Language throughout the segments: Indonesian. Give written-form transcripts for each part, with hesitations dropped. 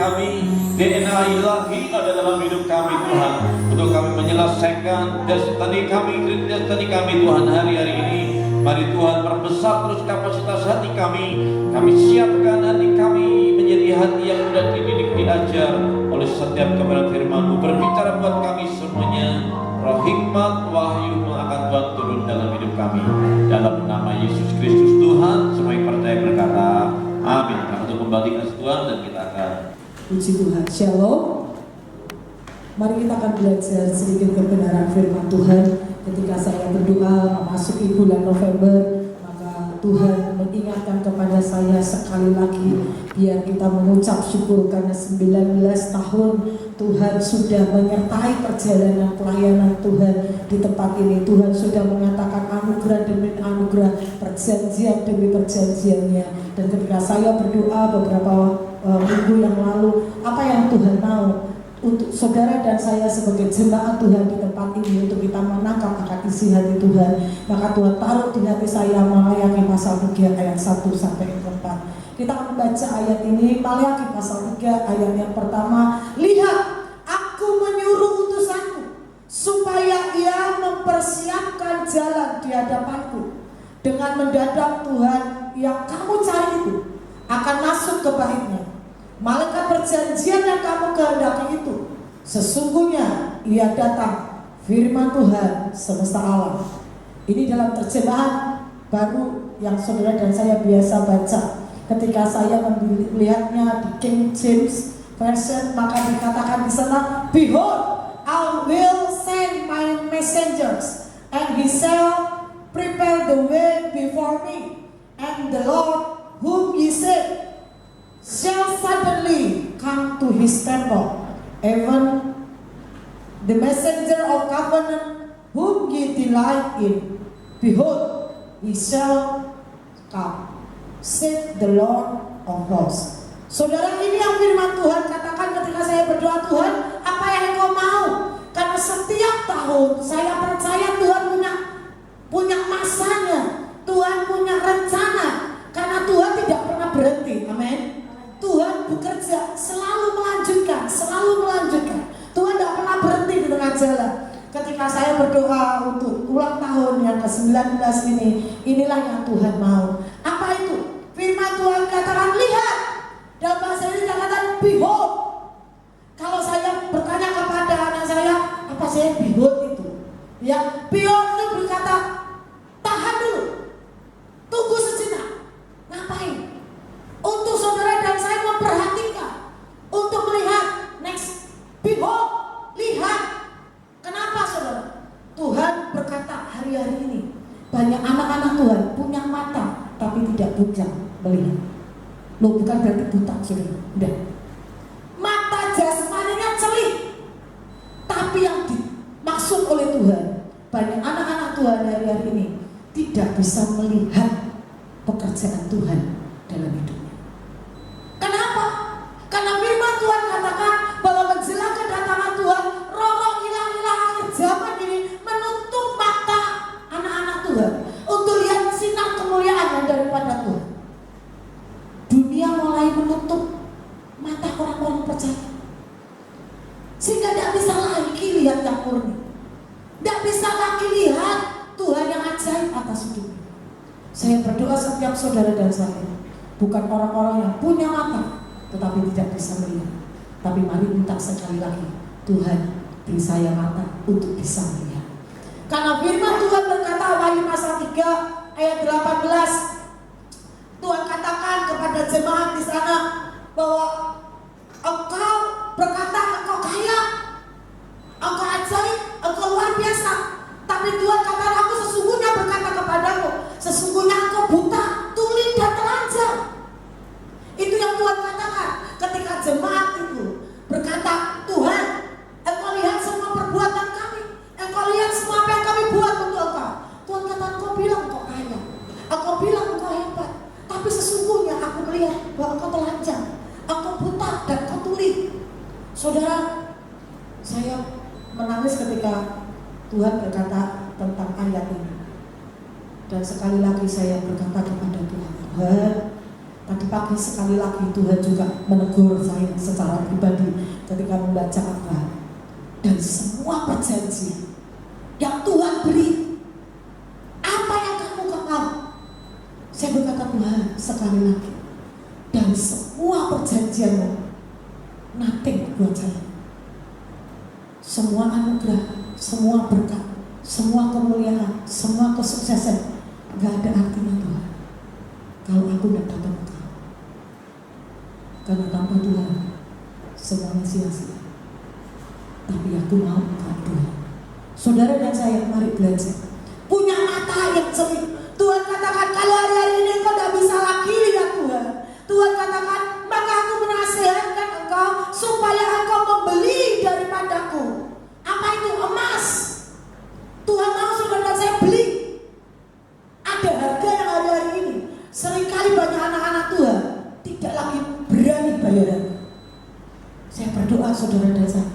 kami. DNA ilahi ada dalam hidup kami Tuhan, untuk kami menyelesaikan destiny kami Tuhan hari-hari ini. Mari Tuhan perbesar terus kapasitas hati kami. Kami siapkan hati kami menjadi hati yang mudah dididik, diajar oleh setiap kebenaran firman-Mu. Berbicara buat kami semuanya. Roh hikmat, wahyu akan Tuhan turun dalam hidup kami. Dalam nama Yesus Kristus Tuhan, semua yang percaya berkata amin. Nah, untuk kembali ke Tuhan dan kita akan puji Tuhan. Shalom. Mari kita akan belajar sedikit kebenaran firman Tuhan. Ketika saya berdoa memasuki bulan November, maka Tuhan mengingatkan kepada saya sekali lagi, biar kita mengucap syukur karena 19 tahun Tuhan sudah menyertai perjalanan pelayanan Tuhan di tempat ini. Tuhan sudah mengatakan anugerah demi anugerah, perjanjian demi perjanjiannya. Dan ketika saya berdoa beberapa minggu yang lalu, apa yang Tuhan mau untuk saudara dan saya sebagai jemaat Tuhan di tempat ini, untuk kita menangkap akan isi hati Tuhan, maka Tuhan taruh di hati saya Maleakhi pasal 3 ayat 1 sampai 4. Kita akan membaca ayat ini, Maleakhi pasal 3 ayat yang pertama. Lihat, aku menyuruh utusanku supaya ia mempersiapkan jalan di hadapanku. Dengan mendadak Tuhan yang kamu cari itu akan masuk ke baitnya. Malaikat perjanjian yang kamu kehendaki itu, sesungguhnya ia datang, firman Tuhan semesta alam. Ini dalam terjemahan baru yang saudara dan saya biasa baca. Ketika saya melihatnya di King James Version, maka dikatakan di sana, Behold, I will send my messengers, and he shall prepare the way before me, and the Lord whom ye seek shall suddenly come to his temple, even the messenger of covenant whom ye delight in. Behold, he shall come, saith the Lord of hosts. Saudara, ini yang firman Tuhan katakan ketika saya berdoa, Tuhan, apa yang Engkau mau? Karena setiap tahun saya percaya Tuhan punya masanya, Tuhan punya rencana, karena Tuhan tidak pernah berhenti. Amin. Tuhan bekerja, selalu melanjutkan. Tuhan tidak pernah berhenti di tengah jalan. Ketika saya berdoa untuk ulang tahun yang ke-19 ini, inilah yang Tuhan mau. Apa itu? Firman Tuhan katakan, lihat. Dalam bahasa ini dikatakan, behold. Kalau saya bertanya kepada anak saya, apa saya behold itu? Ya, behold itu berkata, tahan dulu, tunggu sejenak. Ngapain? Untuk saudara dan saya memperhatikan, untuk melihat next. Behold, lihat. Kenapa saudara? Tuhan berkata hari-hari ini, banyak anak-anak Tuhan punya mata tapi tidak buta melihat. Loh, bukan berarti buta saudara, udah. Mata jasmaninya celik, tapi yang dimaksud oleh Tuhan, banyak anak-anak Tuhan hari-hari ini tidak bisa melihat pekerjaan Tuhan dalam hidupnya. Kenapa? Karena firman Tuhan katakan bahwa menjelang kedatangan Tuhan, roh-roh ilah-ilah akhir zaman ini menutup mata anak-anak Tuhan untuk lihat sinar kemuliaan yang daripada Tuhan. Dunia mulai menutup mata orang-orang percaya, sehingga tidak bisa lagi lihat yang murni, tidak bisa lagi lihat Tuhan yang ajaib atas hidupnya. Saya berdoa setiap saudara dan saya, bukan orang-orang yang punya mata tetapi tidak bisa melihat, tapi mari minta sekali lagi, Tuhan beri saya mata untuk bisa melihat. Karena firman Tuhan berkata, Wahyu pasal 3 ayat 18, Tuhan katakan kepada jemaat di sana bahwa engkau berkata engkau kaya, engkau ajaib, engkau luar biasa, tapi Tuhan katakan, aku sesungguhnya berkata kepadamu, sesungguhnya engkau buta, tuli dan telanjang. Itu yang Tuhan katakan ketika jemaat itu berkata, Tuhan, engkau lihat semua perbuatan kami, engkau lihat semua apa yang kami buat untuk engkau. Tuhan kata, engkau bilang engkau kaya, engkau bilang engkau hebat, tapi sesungguhnya aku melihat bahwa engkau telanjang, engkau buta dan engkau tuli. Saudara, saya menangis ketika Tuhan berkata tentang ayat ini. Dan sekali lagi saya berkata kepada Tuhan, Tuhan, tadi Tadi pagi sekali lagi Tuhan juga menegur saya secara pribadi ketika membaca Abraham. Dan semua perjanjian yang Tuhan beri, apa yang kamu mau? Saya berkata, Tuhan, sekali lagi, dari semua perjanjianmu, nothing buat saya. Semua anugerah, semua berkat, semua kemuliaan, semua kesuksesan, gak ada artinya Tuhan kalau aku tidak dapat Engkau. Karena tanpa Tuhan semuanya sia-sia. Tapi aku mau Engkau Tuhan. Saudara dan saya, mari belajar. Punya mata yang jeli. Tuhan katakan, kalau hari-hari ini engkau tidak bisa lagi lihat Tuhan. Tuhan katakan, maka aku menasihatkan engkau supaya engkau membeli daripadaku. Apa itu? Emas. Tuhan mau saudara dan saya beli. Ada harga yang hari-hari ini. Seringkali banyak anak-anak Tuhan tidak lagi berani bayaran. Saya berdoa saudara dan saya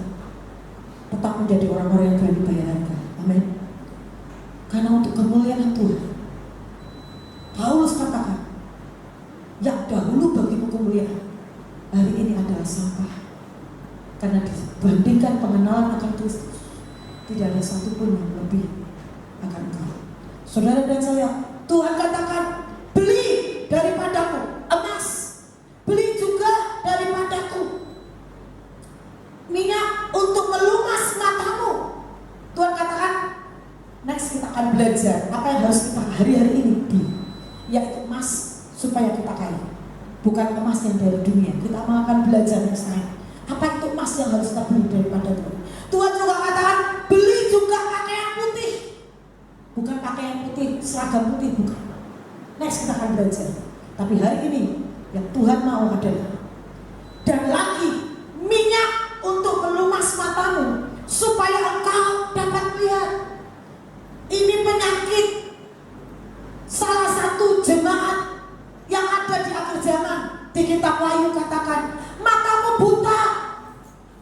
tetap menjadi orang-orang yang berani bayar harga. Amin. Karena untuk kemuliaan Tuhan, Paulus katakan, yang dahulu bagimu kemuliaan, hari ini adalah sampah. Karena dibandingkan pengenalan akan Kristus, tidak ada satupun yang lebih akan Engkau. Saudara dan saya, Tuhan katakan, beli daripadaku emas, beli juga daripadaku minyak untuk melumas matamu. Tuhan katakan, next kita akan belajar apa yang harus kita hari-hari ini beli, yaitu emas supaya kita kaya, bukan emas yang dari dunia. Kita akan belajar next time apa itu emas yang harus kita beli daripada Tuhan. Tuhan juga katakan, beli juga pakaian putih, bukan pakaian putih, seragam putih, bukan. Next kita akan belajar. Tapi hari ini yang Tuhan mau adalah, dan lagi minyak untuk melumas matamu supaya engkau dapat melihat. Ini penyakit salah satu jemaat yang ada di akhir zaman. Di kitab Wahyu katakan, matamu buta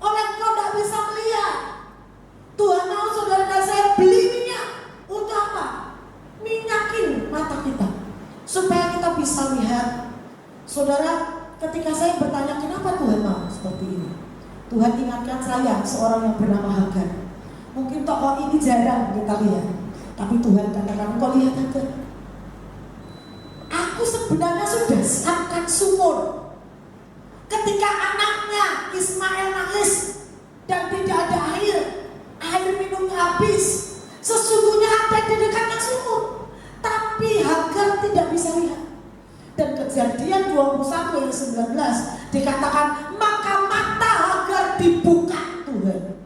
oleh engkau tidak bisa melihat. Tuhan mau saudara dan saya beli minyak. Untuk apa? Minyakin mata kita supaya kita bisa lihat. Saudara, ketika saya bertanya kenapa Tuhan mau seperti ini, Tuhan ingatkan saya seorang yang bernama Hagar. Mungkin tokoh ini jarang kita lihat, tapi Tuhan katakan, engkau lihat Hagar, aku sebenarnya sudah siapkan sumur. Ketika anaknya Ismail nangis dan tidak ada air minumnya habis, sesungguhnya ada di dekatnya sumur, tapi Hagar tidak bisa lihat. Dan Kejadian 21 ayat 19 dikatakan, maka mata Hagar dibuka Tuhan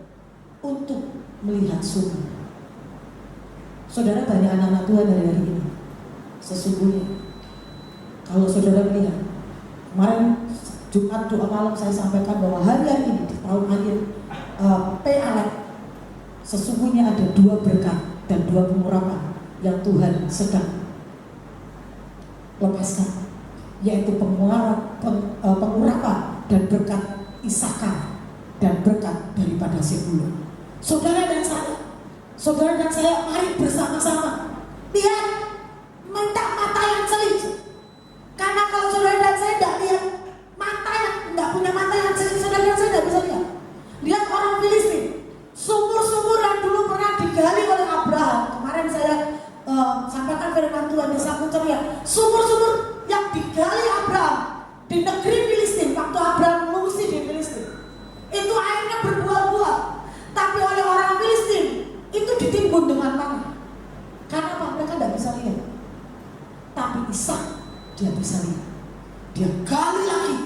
untuk melihat sumur. Saudara, banyak anak-anak Tuhan hari-hari ini. Sesungguhnya kalau saudara melihat, kemarin Jumat doa malam saya sampaikan bahwa hari-hari ini di tahun akhir PALEK, sesungguhnya ada 2 berkat dan 2 pengurapan yang Tuhan sedang lepaskan, yaitu pengurapan dan berkat Isakar dan berkat daripada Zebulun. Saudara dan saya, mari bersama-sama lihat, minta mata yang jeli. Karena kalau saudara dan saya tidak lihat, mata yang tidak punya mata yang jeli, saudara dan saya tidak bisa lihat. Lihat orang Filistin, sumur-sumur yang dulu pernah digali oleh Abraham. Kemarin saya sampaikan firman Tuhan di Sabtu Ceria, sumur-sumur yang digali Abraham di negeri Filistin waktu Abraham mengungsi di Filistin, itu airnya berbuah-buah, tapi oleh orang Filistin itu ditimbun dengan tanah. Karena apa? Mereka tidak bisa lihat. Tapi Ishak dia bisa lihat. Dia gali lagi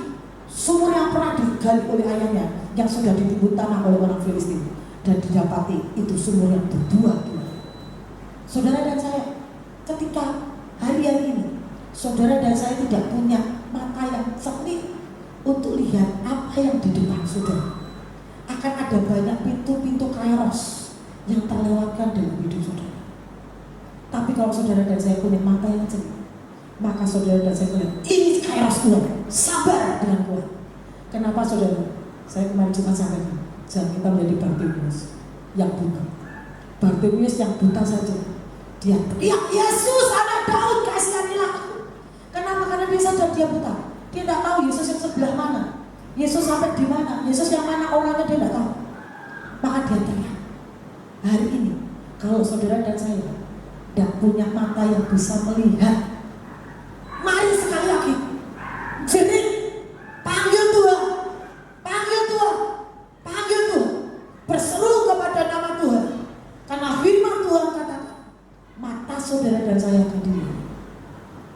sumur yang pernah digali oleh ayahnya yang sudah ditimbun tanah oleh orang Filistin, dan didapati itu sumur yang berbuah. Saudara dan saya, ketika hari-hari ini saudara dan saya tidak punya mata yang jernih untuk lihat apa yang di depan saudara, akan ada banyak pintu-pintu kairos yang terlewatkan dalam hidup saudara. Tapi kalau saudara dan saya punya mata yang jernih, maka saudara dan saya melihat ini kairos Tuhan, sabar dengan Tuhan. Kenapa saudara? Saya kemarin cuma sampaikan, jangan kita menjadi Bartimeus yang buta. Bartimeus yang buta saja, dia teriak, Yesus anak Daud, kasihanilah aku. Kenapa? Karena dia sadar dia buta. Dia tidak tahu Yesus yang sebelah mana, Yesus sampai di mana, Yesus yang mana orangnya dia tidak tahu. Maka dia teriak. Hari ini kalau saudara dan saya tidak punya mata yang bisa melihat, mari sekali lagi jerit, panggil Tuhan, panggil Tuhan, panggil Tuhan, berseru kepada nama Tuhan. Karena firman Tuhan katakan, mata saudara dan saya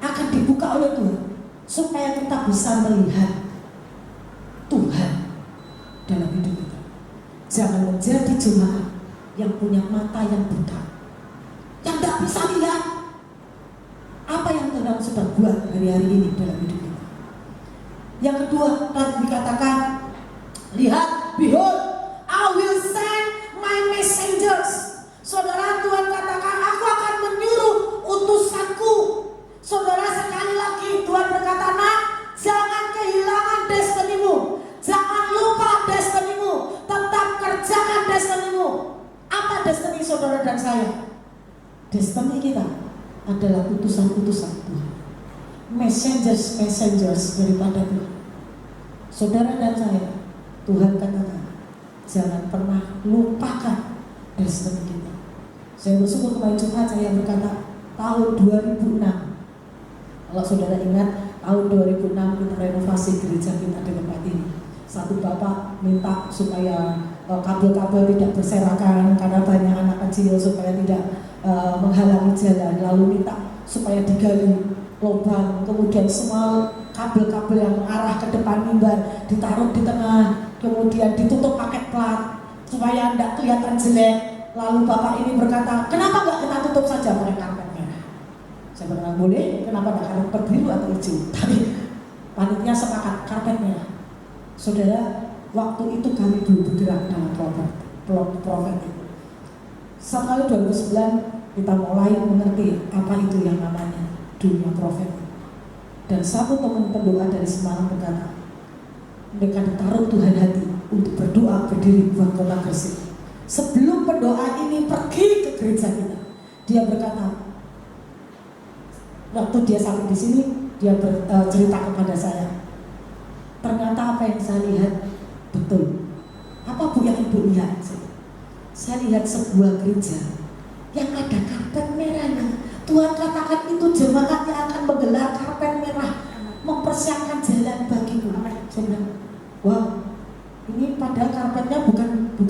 akan dibuka oleh Tuhan, supaya kita bisa melihat Tuhan dalam hidup kita. Jangan menjadi jemaat yang punya mata yang buta, yang tidak bisa lihat apa yang Tuhan sudah buat hari-hari ini dalam hidup kita. Yang kedua, tadi dikatakan, lihat, behold, I will send my messengers. Saudara, Tuhan katakan, aku akan menyuruh utusanku. Saudara, sekali lagi Tuhan berkata, nak, jangan kehilangan destinimu, jangan lupa destinimu, tetap kerjakan destinimu. Apa destiny saudara dan saya? Destiny kita adalah utusan-utusan Tuhan, messengers daripada Tuhan. Saudara dan saya, Tuhan katakan, jangan pernah lupakan destiny kita. Saya bersyukur kemarin Jumat saya berkata, tahun 2006, kalau saudara ingat, tahun 2006 kita renovasi gereja kita di tempat ini. Satu bapak minta supaya kabel-kabel tidak berserakan karena banyak anak kecil, supaya tidak menghalangi jalan. Lalu minta supaya digali lubang, kemudian semua kabel-kabel yang mengarah ke depan mimbar ditaruh di tengah, kemudian ditutup pakai plat supaya tidak kelihatan jelek. Lalu bapak ini berkata, kenapa nggak kita tutup saja pakai karpet merah? Saya berkata, boleh, kenapa nggak karpet biru atau hijau? Tapi panitia sepakat karpet merah. Saudara, waktu itu kami belum bergerak dalam profet itu. Setelah 2009 kita mulai mengerti apa itu yang namanya dunia profet. Dan satu teman pendoa dari Semarang berkata, mereka ditaruh Tuhan hati untuk berdoa berdiri buat kota Gresik. Sebelum pendoa ini pergi ke gereja kita, dia berkata, waktu dia sampai di sini, dia cerita kepada saya, ternyata apa yang saya lihat betul. Apa Bu yang Ibu lihat? Saya lihat sebuah gereja yang ada karpet merahnya. Tuhan katakan itu jemaat yang akan menggelar karpet merah, mempersiapkan jalan bagimu. Saya bilang, wow, ini padahal karpetnya bukan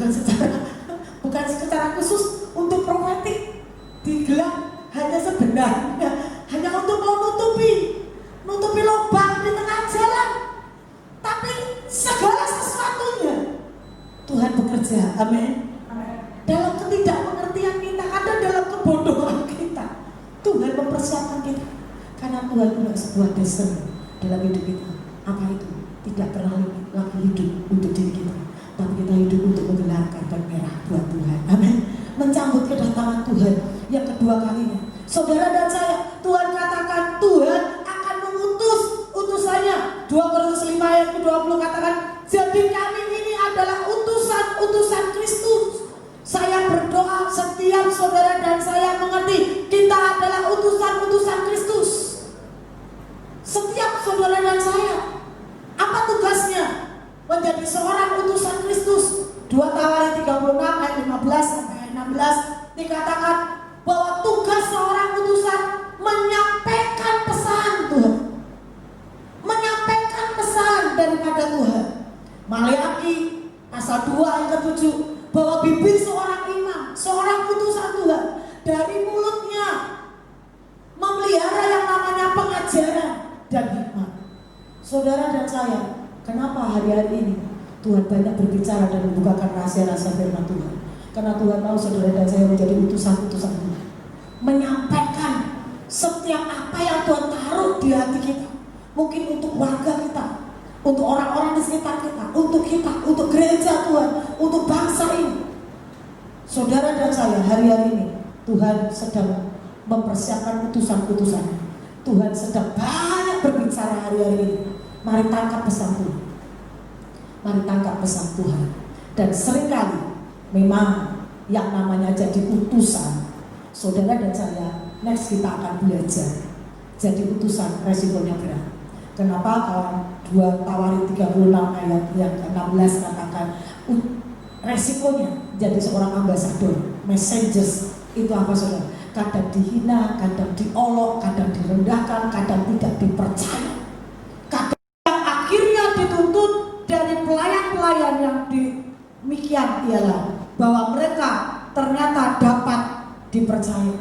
secara khusus untuk profetik digelar, hanya sebenarnya hanya untuk menutupi lubang di tengah jalan. Tapi segala sesuatunya Tuhan bekerja, amin. Dalam ketidakmengertian kita, kadang dalam kebodohan kita, Tuhan mempersiapkan kita. Karena Tuhan punya sebuah destiny dalam hidup kita. Apa itu? Tidak pernah lagi hidup untuk diri kita, tapi kita hidup untuk menggelar karpet merah buat Tuhan, amin. Menyambut kedatangan Tuhan yang kedua kalinya. Saudara dan saya, Tuhan katakan Tuhan akan mengutus utusannya. 2 Korintus 5 ayat 20 katakan, jadi kami ini adalah utusan Kristus. Saya berdoa setiap saudara dan saya mengerti kita adalah utusan Kristus. Setiap saudara dan saya, apa tugasnya? Menjadi seorang utusan Kristus. 2 Tawarik 36 ayat 15 sampai ayat 16 dikatakan bahwa tugas seorang utusan menyampaikan pesan Tuhan, menyampaikan pesan daripada Tuhan. Maleaki pasal 2 ayat 7, bahwa bibir seorang imam, seorang utusan Tuhan, dari mulutnya memelihara yang namanya pengajaran dan hikmat. Saudara dan saya, kenapa hari-hari ini Tuhan banyak berbicara dan membukakan rahasia-rahasia firman Tuhan? Karena Tuhan tahu saudara dan saya menjadi utusan-utusan Tuhan, menyampaikan setiap apa yang Tuhan taruh di hati kita. Mungkin untuk warga kita, untuk orang-orang di sekitar kita, untuk gereja Tuhan, untuk bangsa ini. Saudara dan saya, hari-hari ini Tuhan sedang mempersiapkan utusan-utusan. Tuhan sedang banyak berbicara hari-hari ini. Mari tangkap pesan Tuhan. Mari tangkap pesan Tuhan. Dan seringkali memang yang namanya jadi utusan, saudara dan saya, next kita akan belajar. Jadi utusan resikonya berat. Kenapa kalau 2 Tawarik 36 ayat yang ke-16 katakan resikonya jadi seorang ambasador, messengers itu apa saudara? Kadang dihina, kadang diolok, kadang direndahkan, kadang tidak dipercaya. Kadang akhirnya dituntut dari pelayan-pelayan yang demikian ialah bahwa mereka ternyata dapat dipercaya.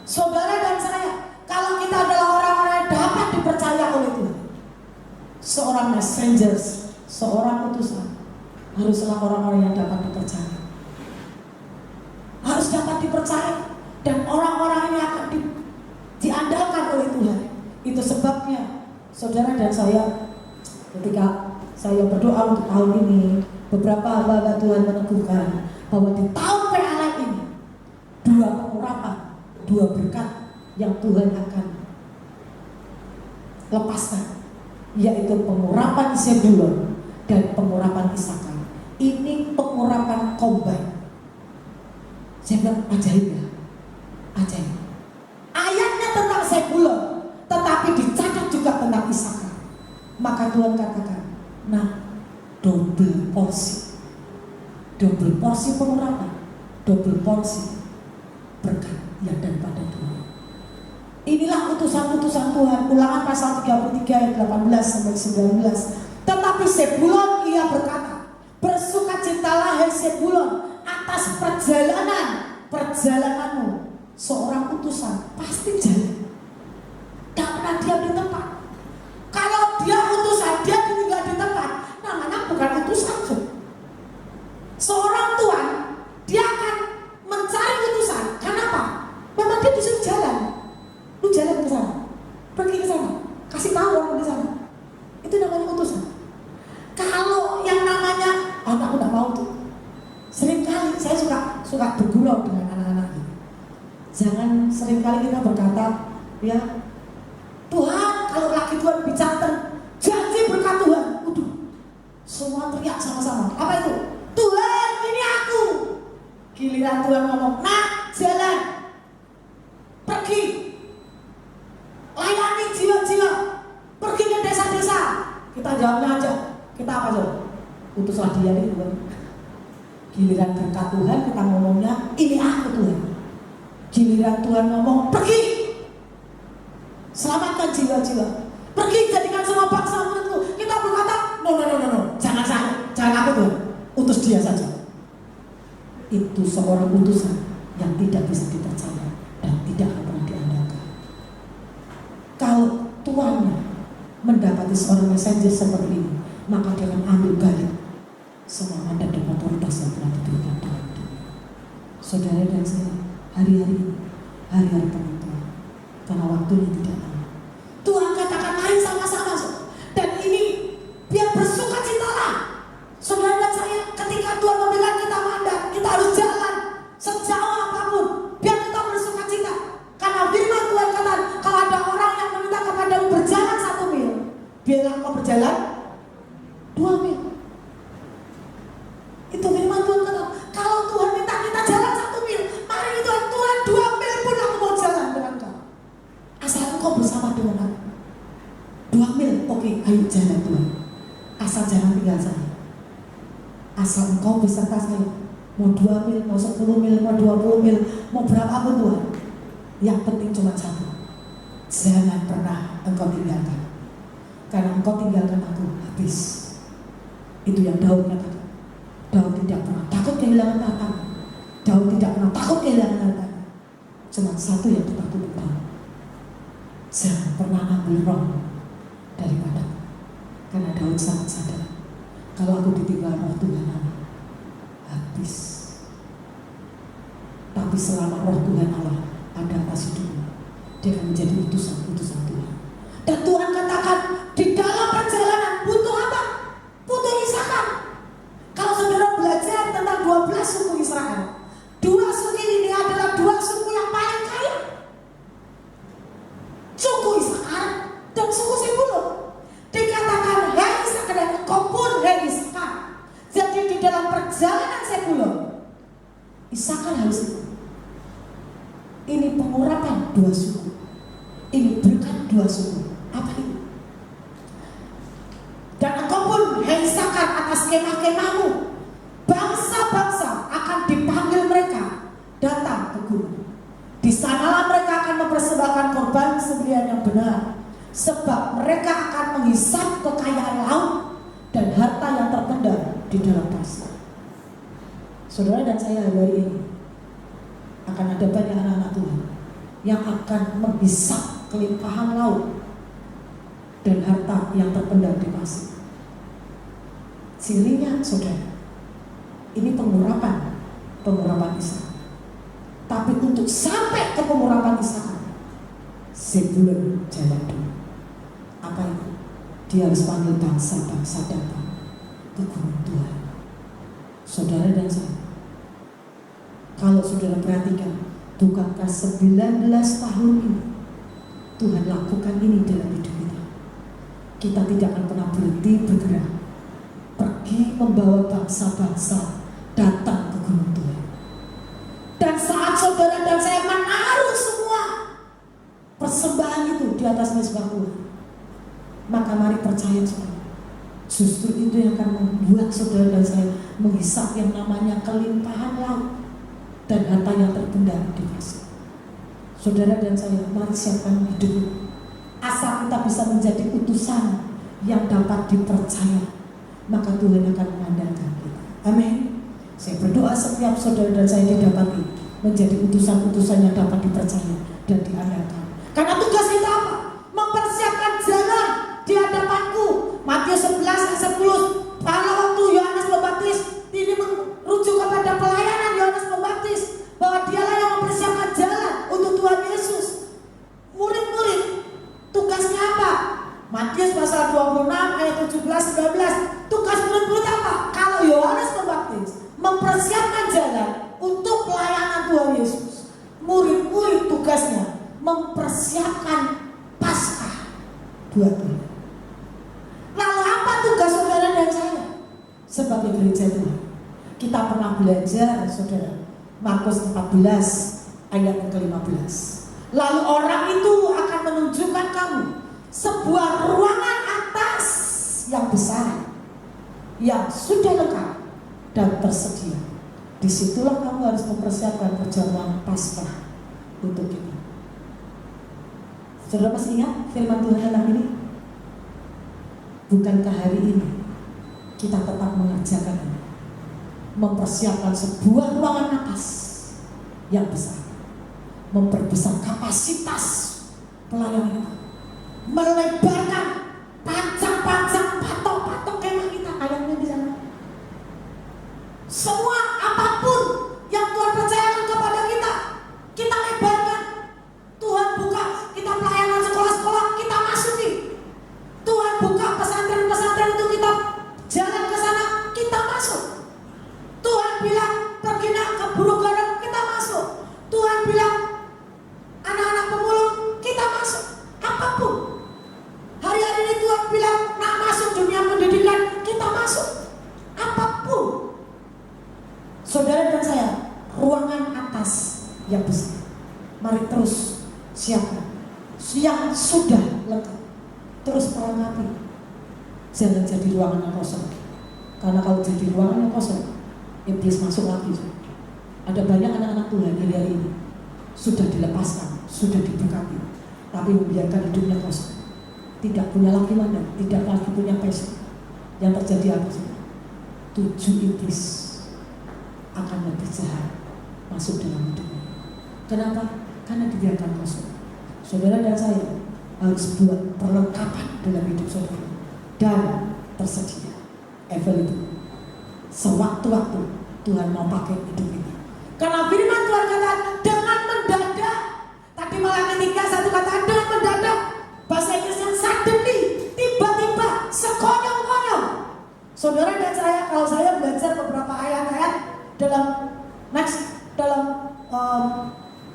Saudara dan saya, kalau kita adalah orang-orang yang dapat dipercaya oleh Tuhan, seorang messengers, seorang utusan, haruslah orang-orang yang dapat dipercaya. Harus dapat dipercaya. Dan orang-orang ini akan diandalkan oleh Tuhan. Itu sebabnya saudara dan saya, ketika saya berdoa untuk tahun ini, beberapa hamba Tuhan meneguhkan bahwa di tahun PLA ini 2 pengurapan, 2 berkat yang Tuhan akan lepaskan, yaitu pengurapan Zebulon dan pengurapan Isakar. Ini pengurapan combine. Saya bilang ajaib ya, ajaib. Ayatnya tentang Zebulon, tetapi dicatat juga tentang Isakar. Maka Tuhan katakan, nah, double porsi pengurapan, double porsi berkat yang daripada Tuhan. Inilah utusan-utusan Tuhan. Ulangan pasal 33 ayat 18 sampai 19. Tetapi Zebulon ia berkata, bersukacitalah hai Zebulon atas perjalananmu. Seorang utusan pasti jalan, tak pernah diam di tempat. Kalau dia utusan, dia tinggal di tempat, namanya bukan utusan. Seorang tuan, dia akan mencari utusan. Kenapa? Memang dia disuruh jalan. Lu jalan ke sana, pergi ke sana, kasih tahu orang di sana. Itu namanya utusan. Kalau yang namanya, aku nggak mau tuh. Seringkali saya suka bergurau dengan anak-anak ini. Jangan seringkali kita berkata, ya Tuhan, kalau laki Tuhan bicara janji berkat Tuhan, udah semua teriak sama-sama. Apa itu? Tuhan, ini aku. Giliran Tuhan ngomong, nah jalan, pergi, layani jiwa-jiwa, pergi ke desa-desa. Kita jawabnya aja, kita apa aja? Utuslah dia nih Tuhan. Giliran berkat Tuhan kita ngomongnya, ini aku Tuhan. Giliran Tuhan ngomong, pergi, selamatkan jiwa-jiwa, pergi jadikan semua bangsa menurutku. Kita berkata, no, jangan aku Tuhan, utus dia saja. Itu seorang utusan yang tidak bisa dipercaya dan tidak akan pernah diandalkan. Kalau tuannya mendapati seorang messenger seperti ini, maka dia akan ambil balik semua mandat dan otoritas yang telah diberikan dalam dunia. Saudara dan saya, hari-hari ini, hari-hari penentuan, karena waktunya tidak lama. Tuhan katakan mari sama-sama, dan ini biar bersukacitalah. Saudara dan saya, ketika Tuhan memberikan kita mandat, kita harus jalan sejauh apapun, biar kita bersukacita. Karena firman Tuhan kata, kalau ada orang yang meminta kepadamu berjalan 1 mil, biarlah kau berjalan 2 mil. Itu firman Tuhan kata, kalau Tuhan minta kita jalan 1 mil, mari Tuhan 2 mil pun aku mau jalan dengan kau. Asal engkau bersama dengan aku. 2 mil, oke, ayo jalan Tuhan. Asal jangan tinggal saya. Asal engkau beserta saya. Mau 2 mil, mau 10 mil, mau 20 mil, mau berapapun Tuhan. Yang penting cuma satu, jangan pernah engkau tinggalkan. Karena engkau tinggalkan aku, habis. Itu yang Daud katakan. Daud tidak pernah takut kehilangan harta. Daud tidak pernah takut kehilangan harta. Cuma satu yang ditakuti Daud, jangan pernah ambil roh daripada. Karena Daud sangat sadar, kalau aku ditinggal roh Tuhan Allah, habis. Tapi selama roh Tuhan Allah ada atas hidupnya, dia akan menjadi utusan-utusan Tuhan. Dan Tuhan katakan, di dalam perjalanan butuh apa? Butuh Isakar. Kalau saudara belajar tentang 12 suku Israel, 2 suku ini adalah 2 suku yang paling kaya. Suku Isakar dan suku Zebulon. Dikatakan, hei Isakar, dan engkau pun hei Isakar. Jadi di dalam perjalanan Zebulon, Isakar harus ikut. Ini pengurapan 2 suku, ini berkat 2 suku. Apa itu? mengisahkan atas kemah-kemahmu. Bangsa-bangsa akan dipanggil mereka datang ke gunung. Di sanalah mereka akan mempersembahkan korban sembelihan yang benar, sebab mereka akan menghisap kekayaan laut dan harta yang terpendam di dalam pasir. Saudara dan saya hari ini akan ada banyak anak-anak Tuhan yang akan menghisap kelimpahan laut dan harta yang terpendam di pasir. Sirinya, saudara, ini pengurapan Ishak. Tapi untuk sampai ke pengurapan Ishak, Zebulun jalan dulu. Apa itu? Dia harus panggil bangsa-bangsa datang ke gunung Tuhan. Saudara dan saya, kalau saudara perhatikan, bukankah 19 tahun ini Tuhan lakukan ini dalam hidup kita? Kita tidak akan pernah berhenti bergerak, pergi membawa bangsa-bangsa datang ke gunung Tuhan. Dan saat saudara dan saya menaruh semua persembahan itu di atas mezbah Tuhan, maka mari percaya saudara, justru itu yang akan membuat saudara dan saya menghisap yang namanya kelimpahan laut dan harta yang terpendam di pasir. Saudara dan saya, mari siapkan hidup ini, asal kita bisa menjadi utusan yang dapat dipercaya, maka Tuhan akan mengandalkan kita. Amin. Saya berdoa setiap saudara dan saya didapati menjadi utusan-utusan yang dapat dipercaya dan diandalkan. Karena tugas kita apa? Mempersiapkan jalan di hadapanku. Matius 11 ayat 10. Kalau waktu Yohanes Pembaptis ini merujuk kepada pelayanan Yohanes Pembaptis, bahwa dialah yang mempersiapkan jalan untuk Tuhan Yesus. Murid-murid tugasnya apa? Matius pasal 26 ayat 17-19. Tugas murid-murid apa? Kalau Yohanes Pembaptis mempersiapkan jalan untuk pelayanan Tuhan Yesus, murid-murid tugasnya mempersiapkan Paskah buat Tuhan. Lalu apa tugas saudara dan saya sebagai gereja Tuhan? Kita pernah belajar, saudara, Markus 14 ayat ke-15. Lalu orang itu akan menunjukkan kamu sebuah ruangan atas yang besar, yang sudah lengkap dan tersedia. Disitulah kamu harus mempersiapkan perjamuan Paskah untuk kita. Saudara masih ingat firman Tuhan dalam ini? Bukankah hari ini kita tetap mengerjakan ini, mempersiapkan sebuah ruangan atas yang besar, memperbesar kapasitas pelayanan kita, melebarkan pancang-pancang patok-patok kemah kita, kayaknya di sana. Semua apapun yang Tuhan percayakan kepada kita, kita lebarkan. Tuhan buka kita pelayanan sekolah-sekolah, kita masuki. Tuhan buka pesantren-pesantren itu, kita jalan ke sana, kita masuk. Tuhan bilang pergi nak ke Buru Garam, kita masuk. Tuhan bilang anak-anak pemulung, kita masuk. Apapun. Hari-hari ini Tuhan bilang nak masuk dunia pendidikan, kita masuk. Apapun. Saudara dan saya, ruangan atas yang besar, mari terus siapkan. Yang sudah lengkap, terus perlengkapi. Jangan jadi ruangan yang kosong. Karena kalau jadi ruangan yang kosong, iblis masuk lagi. Ada banyak anak-anak Tuhan hari ini sudah dilepaskan, sudah diberkati, tapi membiarkan hidupnya kosong, tidak punya lagi mandat, tidak lagi punya passion. Yang terjadi apa sih? 7 iblis akan lebih jahat masuk dalam hidupnya. Kenapa? Karena dibiarkan kosong. Saudara dan saya harus buat perlengkapan dalam hidup saudara dan tersedia available. Sewaktu-waktu Tuhan mau pakai hidup ini. Karena firman Tuhan kata dengan mendadak. Tadi malah ketika satu kata dengan mendadak, bahasa Inggrisnya suddenly, tiba-tiba, sekonyong-konyong. Saudara dan saya, kalau saya belajar beberapa ayat-ayat dalam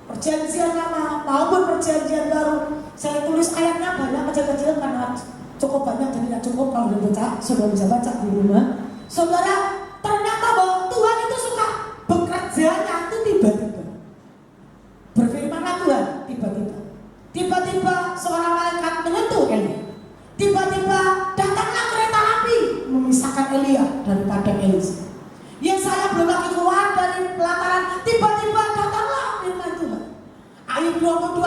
perjanjian lama maupun perjanjian baru, saya tulis ayatnya banyak kecil-kecil karena cukup banyak jadi tidak cukup kalau dibaca. Saudara bisa baca di rumah. Saudara, ternyata bahwa Tuhan itu suka bekerjanya itu tiba-tiba. Berfirmanlah Tuhan tiba-tiba seorang malaikat menyentuh Elia. Tiba-tiba datanglah kereta api memisahkan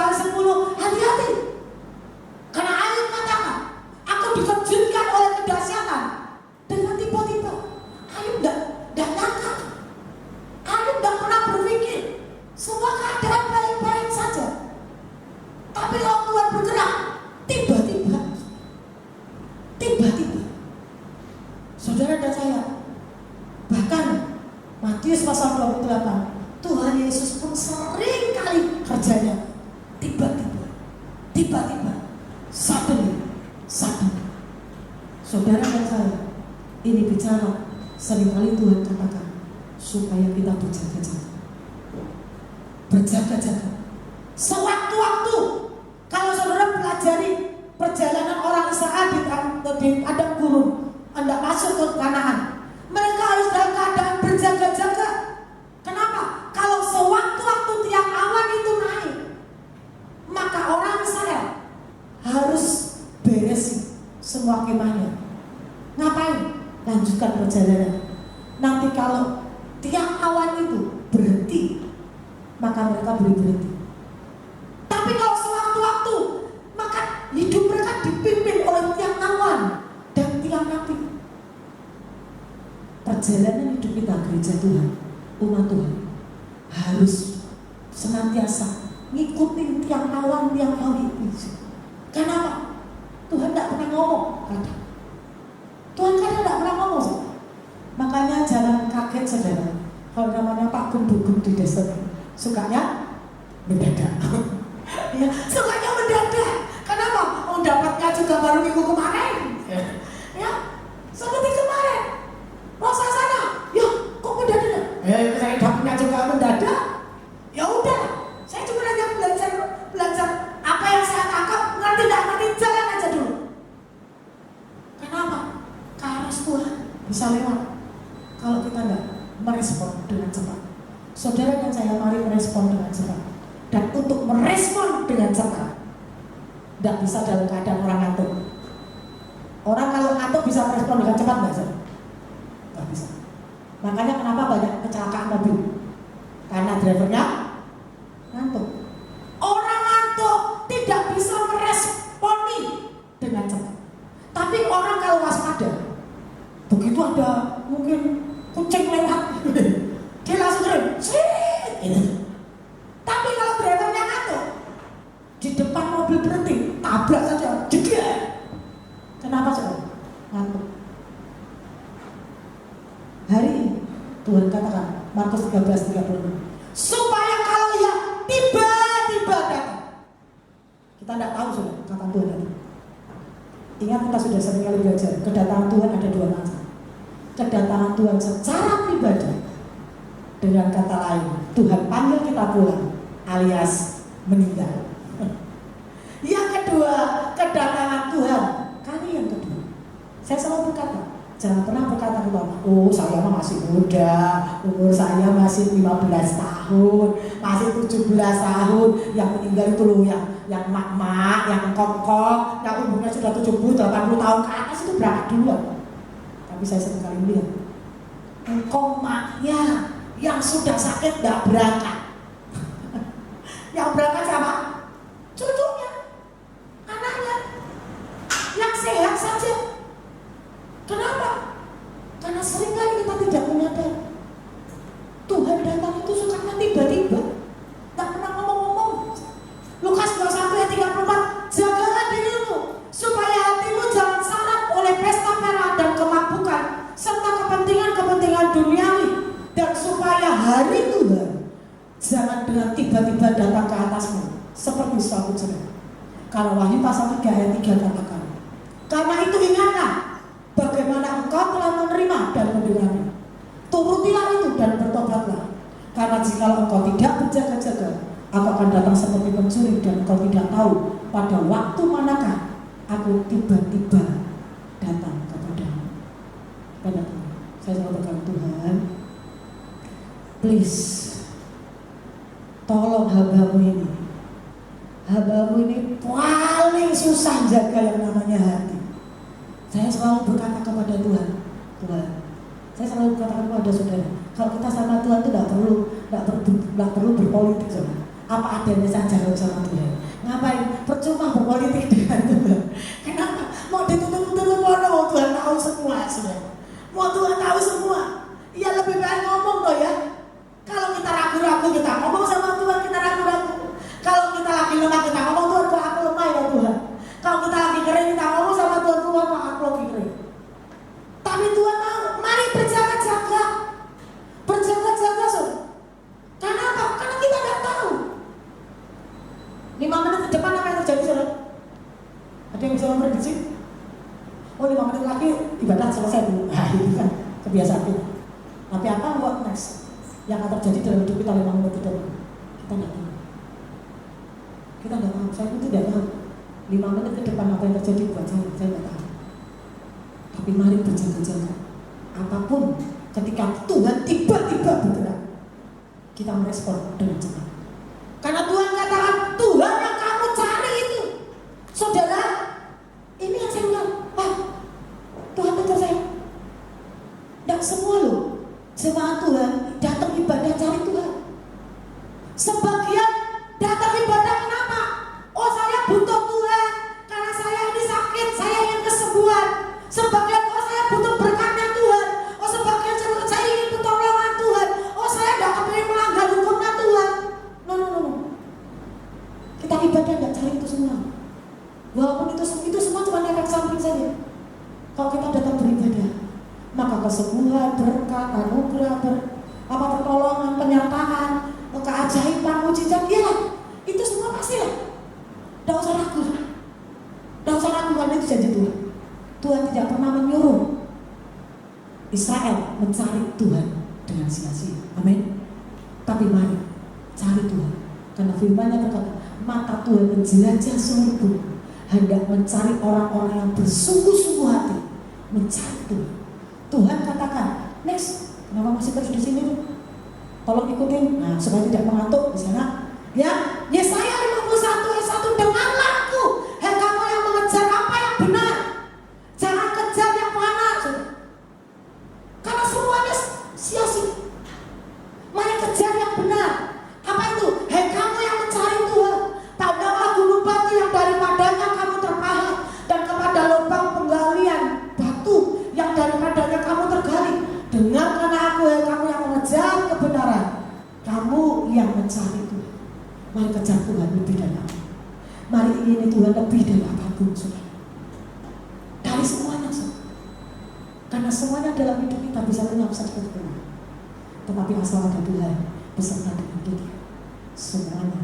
ayat 10, hati-hati. Karena ayat katakan, aku dikejutkan oleh kedahsyatan dengan tiba-tiba. Ayub enggak nyangka. Ayub enggak pernah berpikir semua keadaan baik-baik saja. Tapi kalau Tuhan bergerak, tiba-tiba. Saudara dan saya, bahkan Matius pasal 28, Tuhan Yesus pun sering kali kerjanya tiba-tiba, suddenly. Saudara dan saya, ini bicara seringkali Tuhan katakan supaya kita berjaga-jaga. Sewaktu-waktu, kalau saudara pelajari perjalanan orang Israel di padang gurun, hendak masuk ke Kanaan, mereka harus dalam keadaan berjaga-jaga. Kenapa? Kalau sewaktu-waktu tiang awan itu naik, maka orang Israel harus beresin semua kemahnya. Ngapain? Lanjutkan perjalanan. Nanti kalau tiang awan itu berhenti, maka mereka boleh berhenti. Tapi kalau sewaktu-waktu, maka hidup mereka dipimpin oleh tiang awan dan tiang api. Perjalanan hidup kita gereja Tuhan, umat Tuhan, harus senantiasa ngikutin tiang awan, tiang api. Kenapa? Tuhan tidak pernah ngomong, kadang. Tuhan kadang tidak pernah ngomong. Makanya jangan kaget saudara, kalau namanya Pak Gembugem di desa, sukanya mendadak. Ya, sukanya mendadak. Kenapa? Oh, dapatnya juga baru minggu kemarin. Ya, seperti kemarin. Masa sana, ya kok mendadak? Saya dapatnya juga mendadak. Ya udah, saya cuma hanya belajar apa yang saya tangkap, ngerti tidak ngerti jalan aja dulu. Kenapa? Karena Tuhan bisa lewat kalau kita tidak merespon dengan cepat. Saudara dan saya, mari merespon dengan cepat. Dan untuk merespon dengan cepat, tidak bisa dalam keadaan orang ngantuk. Orang kalau ngantuk bisa merespon dengan cepat nggak sih? Nggak bisa. Makanya kenapa banyak kecelakaan mobil? Karena drivernya ngantuk. Orang ngantuk tidak bisa meresponi dengan cepat. Tapi orang kalau waspada, begitu ada mungkin kucing lewat, dia langsung keren, gitu. Tapi kalau drivernya ngantuk, di depan mobil berhenti, tabrak saja, jedar. Kenapa saudara? Ngantuk. Hari ini Tuhan katakan, Markus 13:36, supaya kalau yang tiba-tiba datang, kita tidak tahu sudah kapan Tuhan datang. Ingat, kita sudah sering kali belajar, kedatangan Tuhan ada dua macam. Kedatangan Tuhan secara pribadi, dengan kata lain, Tuhan panggil kita pulang, alias meninggal. Yang kedua, kedatangan Tuhan kali yang kedua. Saya selalu berkata, jangan pernah berkata kepada, oh saya masih muda, umur saya masih 15 tahun, masih 17 tahun, yang meninggal itu loh, yang mak-mak, yang kongkong, yang umurnya sudah 70, 80 tahun ke atas itu berangkat duluan. Tapi saya sering kali bilang, engkau maknya yang sudah sakit tidak berangkat. Yang berangkat siapa? Cucunya, anaknya, yang sehat saja. Kenapa? Karena seringkali kita tidak menyadari Tuhan datang itu sukanya tiba-tiba, tak pernah ngomong-ngomong. Lukas 21 ayat 34, jagalah dirimu supaya hatimu jangan syarat oleh pesta merah dan kemabukan serta kepentingan-kepentingan duniawi, dan supaya hari Tuhan jangan dengan tiba-tiba datang ke atasmu seperti suatu cerita. Kalau Wahyu pasal 3 ayat 3 katakan, karena itu ingatlah bagaimana engkau telah menerima dan mendengarnya. Turutilah itu dan bertobatlah. Karena jika engkau tidak berjaga-jaga, aku akan datang seperti pencuri dan engkau tidak tahu pada waktu manakah aku tiba-tiba datang kepadamu. Pada Tuhan, saya selalu berkata, Tuhan, please, tolong hambamu ini. Hambamu ini paling susah jaga yang namanya hati. Saya selalu berkata kepada Tuhan, saya selalu berkata kepada saudara, kalau kita sama Tuhan itu tidak perlu berpolitik, saudara. apa adanya saja sama Tuhan. Ngapain? Percuma berpolitik dengan Tuhan. Kenapa? Mau ditutup-tutup mau Tuhan tahu semua sudah. Mau Tuhan tahu semua. Ya lebih baik ngomong toh ya. Kalau kita ragu-ragu kita ngomong sama Tuhan, kita ragu-ragu. Kalau kita lagi lemah kita ngomong, Tuhan kok aku lemah ya Tuhan. Kalau kita lagi kering kita ngomong sama Tuhan, Tuhan kok aku lagi kering. Tapi Tuhan mau, mari berjaga-jaga. Berjaga-jaga saudara. Karena apa? Karena kita tidak tahu 5 menit ke depan apa yang terjadi saudara? Ada yang bisa memprediksi? Oh 5 menit lagi ibadah selesai dulu. Nah itu kan kebiasaan kita. Tapi apa what next? Yang akan terjadi dalam hidup kita 5 menit ke depan? Kita tidak tahu. Kita tidak tahu, saya pun tidak tahu 5 menit ke depan apa yang terjadi buat saya tidak tahu. Tapi mari berjaga-jaga. Apapun ketika Tuhan tiba-tiba bergerak, kita merespon dengan cepat. Karena Tuhan katakan, Tuhan yang kamu cari itu. Saudara, ini yang saya bilang, Tuhan tegur saya. Tidak semua loh, jemaat Tuhan datang ibadah cari Tuhan. Sebagian datang ibadah kenapa? Oh saya butuh Tuhan, karena saya ini sakit, saya ingin kesembuhan. Sebagian oh saya butuh berkatnya Tuhan. Oh sebagian saya ingin pertolongan Tuhan. Oh saya tidak kepingin melanggar hukumnya Tuhan. No. Kita ibadah tidak cari itu semua. Walaupun itu semua cuma efek samping saja. Kalau kita datang beribadah, maka kesembuhan, berkat, anugerah, pertolongan, penyertaan, keajaiban, mujizat, ya itu semua pasti lah. Tidak usah ragu. Tidak usah ragu karena itu janji Tuhan. Tuhan tidak pernah menyuruh Israel mencari Tuhan dengan sia-sia. Amin. Tapi mari cari Tuhan. Karena firman-Nya berkata, maka Tuhan menjelajah seluruh bumi, hendak mencari orang-orang yang bersungguh-sungguh hati mencari Tuhan. Tuhan katakan, next, kenapa masih terus di sini? Tolong ikutin. Nah, supaya tidak mengantuk di sana. Ya, Yesaya 51 ayat 1, dengarlah aku, hai kamu yang mengejar apa yang benar, jangan kejar yang panas. Karena semuanya sia-sia. Mari kejar yang benar. Apa itu? Hai kamu yang mencari Tuhan, pandanglah gunung batu yang daripadanya kamu terpahat, dan kepada lubang penggalian batu yang daripadanya kamu tergali. Dengarkan aku, hai kamu yang mengejar kebenaran, kamu yang mencari Tuhan. Mari kejar Tuhan lebih dari apa. Mari ingini Tuhan lebih dari apapun, saudara. Dari semuanya, saudara. Karena semuanya dalam hidup kita bisa lenyap seperti itu. Tetapi asal ada Tuhan beserta dengan kita, semuanya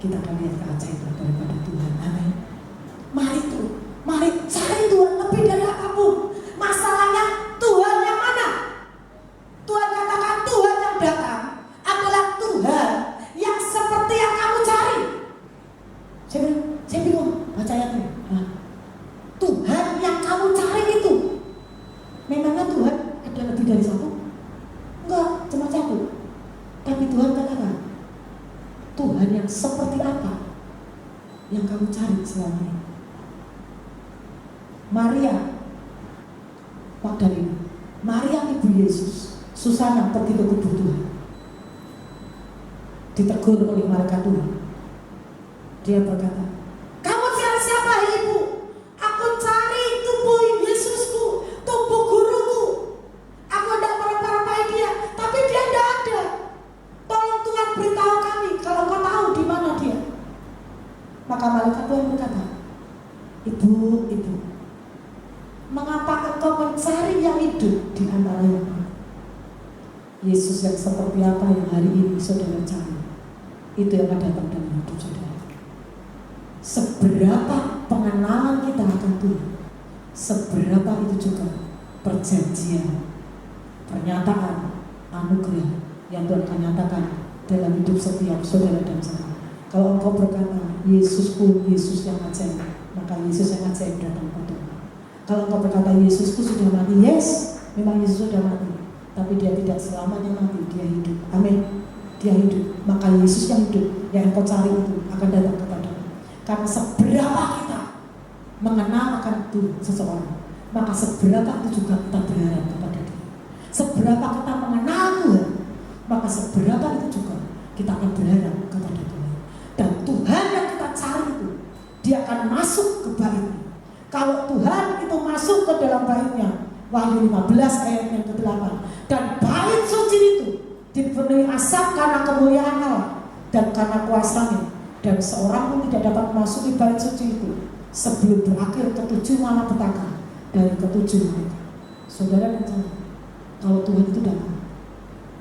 kita akan lihat keajaiban daripada Tuhan. Amin. Mari cari Tuhan lebih dari apapun. Masalahnya Tuhan yang mana? Tuhan katakan Tuhan yang datang adalah Tuhan yang seperti yang kamu cari. Saya bingung baca ayatnya. Tuhan yang kamu cari itu, memangnya Tuhan ada lebih dari satu? Enggak, cuma satu. Tapi Tuhan katakan Tuhan yang seperti apa yang kamu cari selama ini. Maria Magdalena, Maria ibu Yesus, Susana pergi ke kubur Tuhan, ditegur oleh malaikat Tuhan. Dia berkata, kamu cari siapa ibu? Aku cari tubuh Yesusku, tubuh guruku. Aku hendak merempah-rempahi dia, tapi dia tidak ada. Tolong Tuhan beritahu kami kalau kau tahu di mana dia. Maka malaikat Tuhan berkata, ibu, mengapa engkau mencari yang hidup di antara yang mati? Yesus yang seperti apa yang hari ini saudara cari, itu yang akan datang dalam hidup saudara. Seberapa pengenalan kita akan Tuhan, seberapa itu juga perjanjian, pernyataan, anugerah yang Tuhan akan nyatakan dalam hidup setiap saudara dan saya. Kalau engkau berkata, Yesusku, Yesus yang ajaib, maka Yesus yang ajaib datang padamu. Kalau engkau berkata, Yesusku sudah mati, yes, memang Yesus sudah mati, tapi dia tidak selamanya mati, dia hidup. Amin. Dia hidup, maka Yesus yang hidup yang engkau cari itu akan datang kepadamu. Karena seberapa kita mengenal akan Tuhan seseorang, maka seberapa itu juga kita berharap kepada dia. Seberapa kita mengenal Tuhan, maka seberapa itu juga kita akan berharap kepada Tuhan. dia akan masuk ke baitnya. Kalau Tuhan itu masuk ke dalam baitnya, Wahyu 15 ayat yang ke-8, dan bait suci itu dipenuhi asap karena kemuliaan Allah dan karena kuasanya, dan seorang pun tidak dapat memasuki bait suci itu sebelum berakhir ketujuh malapetaka dari ketujuh mereka. Saudara dan saya, kalau Tuhan itu datang,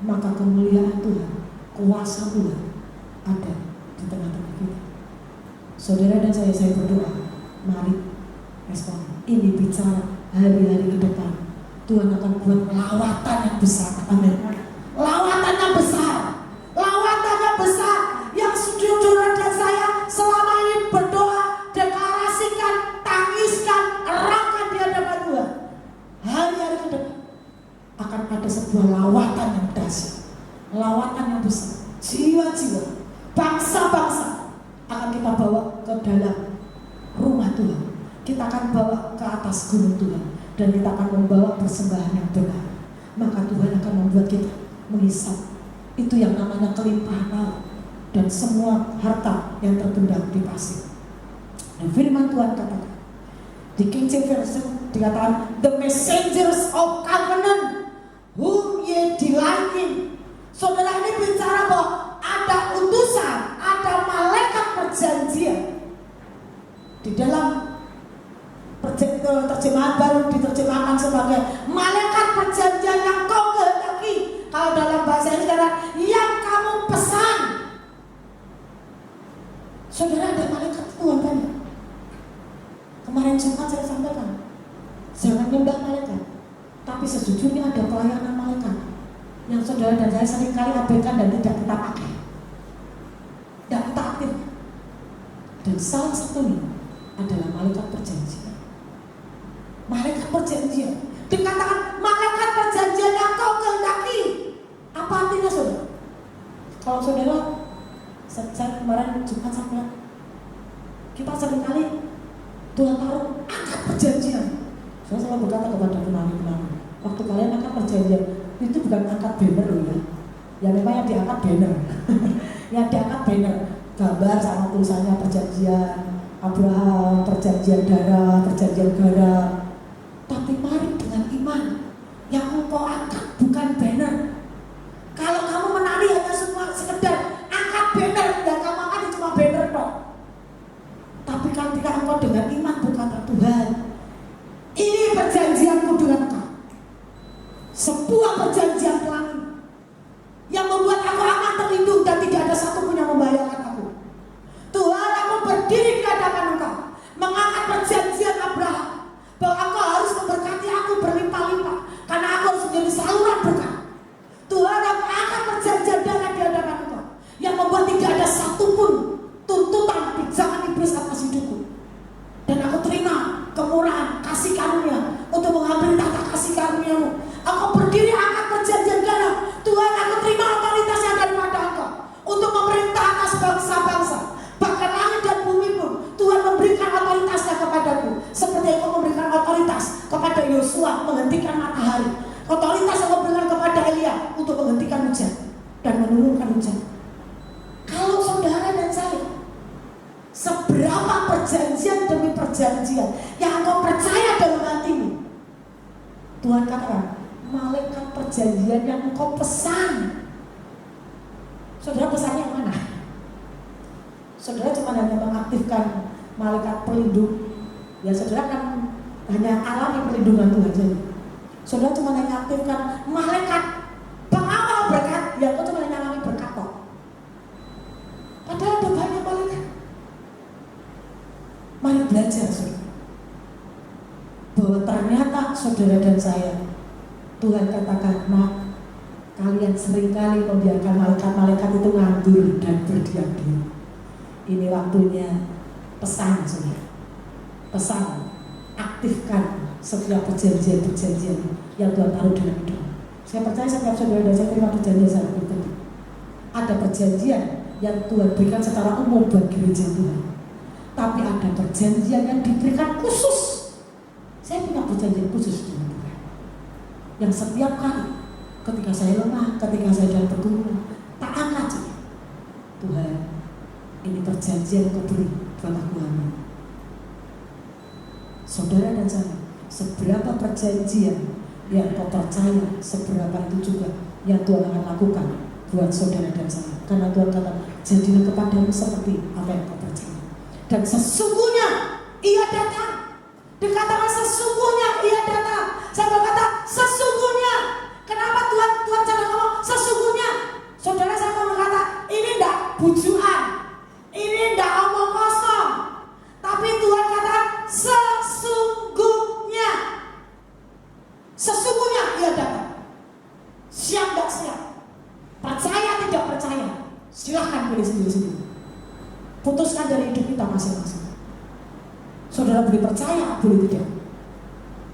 maka kemuliaan Tuhan, kuasa Tuhan ada di tengah-tengah kita. Saudara dan saya berdoa, mari respon. Ini bicara hari-hari ke depan, Tuhan akan buat lawatan yang besar. Amin. Lawatan yang besar, lawatan yang besar, yang saudara dan saya selama ini berdoa, deklarasikan, tangiskan, erakkan di hadapan Tuhan. Hari-hari ke depan akan ada sebuah lawatan yang dahsyat, lawatan yang besar. Jiwa-jiwa, bangsa-bangsa akan kita bawa ke dalam rumah Tuhan. Kita akan bawa ke atas gunung Tuhan, dan kita akan membawa persembahan yang benar. Maka Tuhan akan membuat kita menghisap itu yang namanya kelimpahan Allah dan semua harta yang terpendam di pasir. Dan firman Tuhan katakan di King James Version dikatakan, the messengers of covenant whom ye delight in. Saudara, ini bicara bahwa ada utusan, ada malaikat perjanjian. Di dalam terjemahan baru diterjemahkan sebagai malaikat perjanjian yang kau kehendaki. Kalau dalam bahasa ini adalah yang kamu pesan. Saudara, ada malaikat Tuhan banyak. Kemarin Jumat saya sampaikan, jangan nyembah malaikat, tapi sejujurnya ada pelayanan malaikat yang saudara dan saya seringkali abaikan dan tidak kita pakai, tidak kita aktifkan. Dan salah satunya adalah malaikat perjanjian. Malaikat perjanjian dikatakan malaikat perjanjian yang kau kehendaki. Apa artinya, saudara? Kalau saudara, saya kemarin Jumat sampai, kita seringkali Tuhan taruh akad perjanjian. Saya selalu berkata kepada penari-penari, waktu kalian akad perjanjian itu bukan akad banner loh ya. Ya memang yang diangkat banner. Yang diangkat banner, gambar sama tulisannya perjanjian Abraham, perjanjian darah, perjanjian garam. Tapi mari dengan iman, yang engkau angkat bukan banner. Kalau kamu menari hanya semua sekedar angkat banner, yang kamu angkat cuma banner toh. Tapi ketika engkau dengan iman berkata, Tuhan, ini perjanjianku dengan engkau, sebuah perjanjian pelangi yang membuat aku aman terlindung dan tidak ada satupun yang membahayakan aku. Tuhan, aku berdiri di hadapan engkau, mengangkat perjanjian Abraham, bahwa engkau harus memberkati aku berlimpah-limpah, karena aku harus menjadi saluran berkat. Tuhan, aku angkat perjanjian darah di hadapan engkau, yang membuat tidak ada satupun tuntutan pijakan iblis atas hidupku. Dan aku terima kemurahan, kasih karunia untuk menghampiri tata kasih karuniamu. Aku berdiri angkat perjanjian darah. Tuhan, aku terima otoritas yang daripada engkau untuk memerintah atas bangsa-bangsa. Bahkan langit dan bumi pun Tuhan memberikan otoritasnya kepadaku, seperti engkau memberikan otoritas kepada Yosua menghentikan matahari, otoritas yang memberikan kepada Elia untuk menghentikan hujan dan menurunkan hujan. Kalau saudara dan saya, seberapa perjanjian demi perjanjian yang engkau percaya dalam hatimu, Tuhan katakan, malaikat perjanjian yang engkau pesan. Saudara pesannya yang mana? Saudara cuma hanya mengaktifkan malaikat pelindung, ya saudara kan hanya alami perlindungan Tuhan saja. Saudara cuma hanya aktifkan malaikat pengawal berkat, ya kau cuma hanya alami berkat kok. Padahal ada banyak malaikat. Mari belajar, saudara, bahwa ternyata saudara dan saya, Tuhan katakan, nah, kalian seringkali membiarkan malaikat-malaikat itu nganggur dan berdiam diri. Ini waktunya pesan, saudara. Pesan, aktifkan setiap perjanjian-perjanjian yang Tuhan taruh dalam hidup. Saya percaya setiap saudara dan saya terima perjanjian saya itu. Ada perjanjian yang Tuhan berikan secara umum buat gereja Tuhan, tapi ada perjanjian yang diberikan khusus. Saya punya perjanjian khusus dengan Tuhan, yang setiap kali ketika saya lemah, ketika saya dalam bergumul, tak angkat Tuhan, ini perjanjian kau beri buat aku amin. saudara dan saya, seberapa perjanjian yang kau percaya, seberapa itu juga yang Tuhan akan lakukan buat saudara dan saya. Karena Tuhan kata, jadilah kepadamu seperti apa yang kau percaya. Dan sesungguhnya ia datang. Dikatakan sesungguhnya ia datang. Saya berkata sesungguhnya. Kenapa Tuhan jangan ngomong sesungguhnya? Saudara, saya mau berkata ini enggak bujuan, ini enggak omong kosong, tapi Tuhan kata sesungguhnya. Sesungguhnya ia datang. Siap enggak siap? Percaya tidak percaya? Silahkan pilih sendiri-sendiri. Putuskan dari hidup kita masing-masing. Saudara boleh percaya, boleh tidak.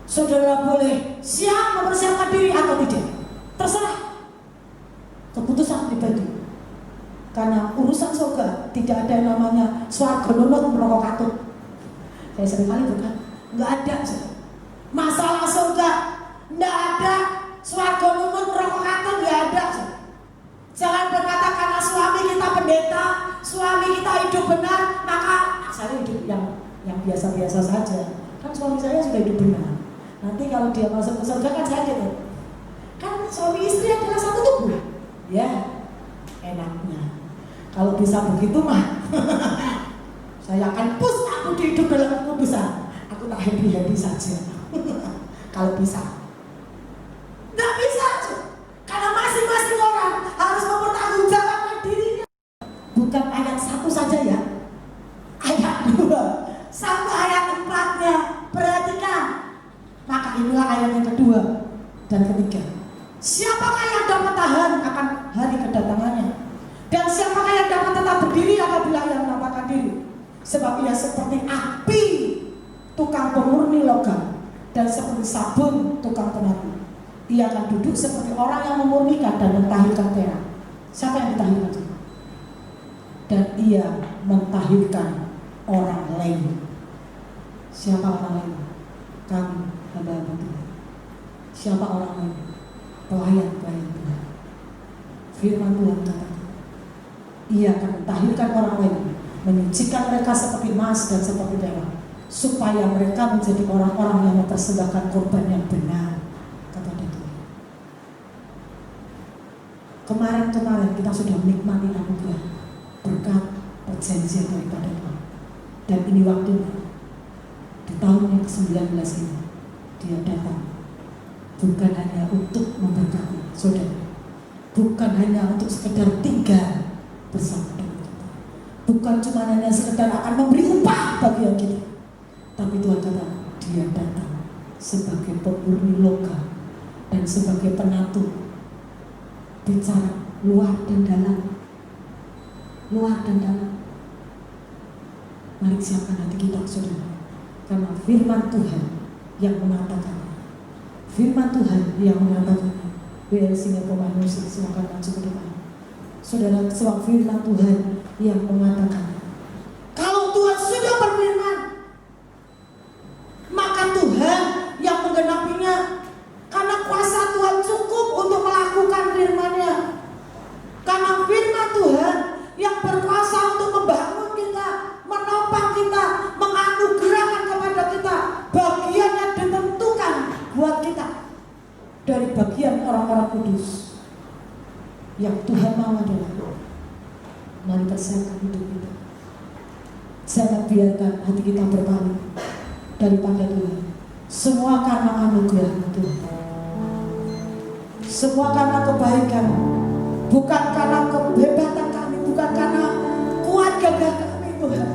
Saudara boleh siap mempersiapkan diri atau tidak. Terserah. Keputusan pribadi. Karena urusan surga tidak ada yang namanya swarga nunut merokok katut. Saya sering kali bukan. Enggak ada. Masalah surga enggak ada. Swarga nunut merokok katut enggak ada. Jangan berkata karena suami kita pendeta, suami kita hidup benar, maka saya hidup yang biasa-biasa saja. Kan suami saya sudah hidup benar. Nanti kalau dia masuk ke surga kan saya gitu. Kan suami istri adalah satu tubuh. Ya, enaknya. Kalau bisa begitu mah, saya akan push aku hidup dalam keputusan. Aku tak happy-happy saja. Kalau bisa. Nggak bisa. Karena masing-masing orang harus mempertanggungjawabkan dirinya. Bukan ayat 1 saja ya. Ayat 2 sampai ayat 4-nya. Perhatikan. Maka inilah ayat yang kedua dan ketiga. Siapakah yang dapat tahan akan hari kedatangannya? Dan siapakah yang dapat tetap berdiri apabila ia menampakkan diri? Sebab ia seperti api, tukang pemurni logam, dan seperti sabun, tukang penyapu. Ia akan duduk seperti orang yang memurnikan dan mentahirkan perak. Siapa yang ditahirkan? Dan ia mentahirkan orang lain. Siapa orang lain? Kami, hamba-hamba Tuhan. Siapa orang lain? Pelayan-pelayan Tuhan. Firman Tuhan katakan, ia akan mentahirkan orang lain, menyucikan mereka seperti emas dan seperti perak, supaya mereka menjadi orang-orang yang mempersembahkan korban yang benar kepada Tuhan. Kemarin kita sudah menikmati anugerah berkat perjanjian daripada Tuhan. Dan ini waktunya, di tahun yang ke-19 ini, dia datang bukan hanya untuk memberkati saudara, bukan hanya untuk sekedar tinggal bersama dengan kita, bukan cuma hanya sekedar akan memberi upah bagi yang kita, tapi Tuhan kata dia datang sebagai pemurni logam dan sebagai penatur, bicara luar dan dalam, luar dan dalam. Mari siapkan hati kita saudara, karena firman Tuhan yang mengatakan, firman Tuhan yang mengatakan, biar singa pemain musik silakan maju ke depan. Saudara, sebab firman Tuhan yang mengatakan, kalau Tuhan sudah berfirman, maka Tuhan yang menggenapinya. Karena kuasa Tuhan cukup untuk melakukan firman-Nya. Karena firman Tuhan yang berkuasa untuk membangun kita, menopang kita, menganugerahkan kepada kita bagian yang ditentukan buat kita dari bagian orang-orang kudus. Yang Tuhan mau adalah, mari persiapkan hidup kita. Jangan biarkan hati kita berpaling daripada Tuhan. Semua karena anugerah Tuhan, semua karena kebaikan, bukan karena kehebatan kami, bukan karena kuat gagah kami Tuhan.